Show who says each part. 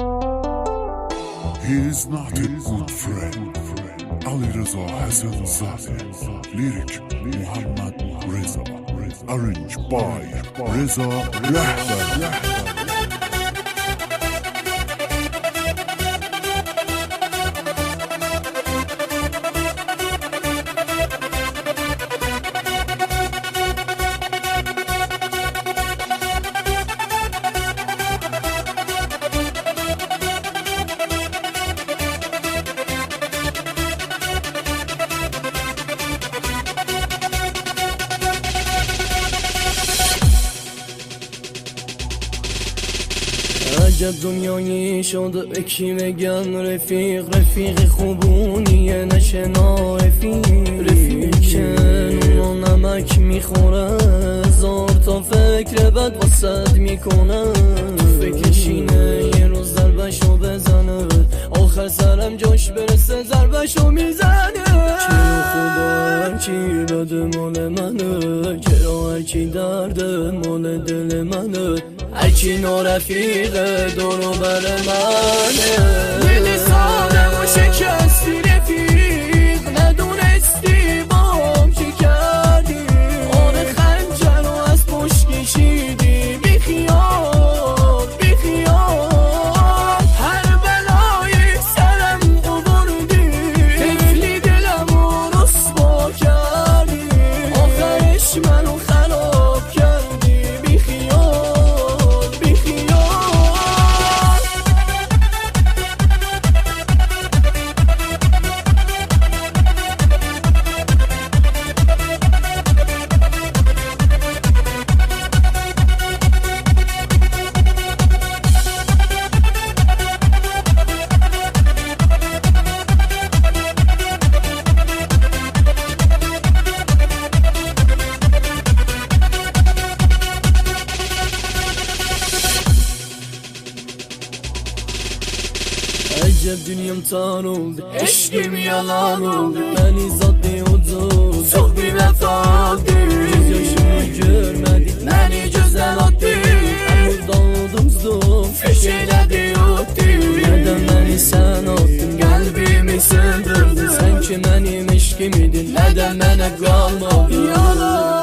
Speaker 1: He is not a good friend. Ali Reza Hasanzade. Lyric Muhammad Reza. Arranged by Reza Rahbar.
Speaker 2: عجب دنیایی شد به کی بگم رفیق خوبونیه نشنا رفیق که نمک میخوره هزار تا فکر بد واسد میکنه تو فکرشینه یه روز ضربشو بزنه آخر سرم جاش برسه ضربشو میزنه چرا خدا هرچی بده مال منه چرا هرچی درده مال دل منه هرچی نارفیقه دورو بر منه دل سالم و شکستی رفیق ندونستی بام چی کردی آن خنجر رو از پشت کشیدی بیخیال هر بلایی سرم آوردی طفلی دلم رو رسوا کردی آخرش منو خراب کردی بیخیال عجب dünyam tar oldu Eşkim yalan oldu Beni zaten ucuz Çok bir vefa oldu Göz yaşımı görmedi Beni güzel attı Burada oldumzdum Köşelerde yoktu Neden beni sen attın Kalbimi söndürdün Sen ki benim eşkim idin Neden bana kalmadın Yalan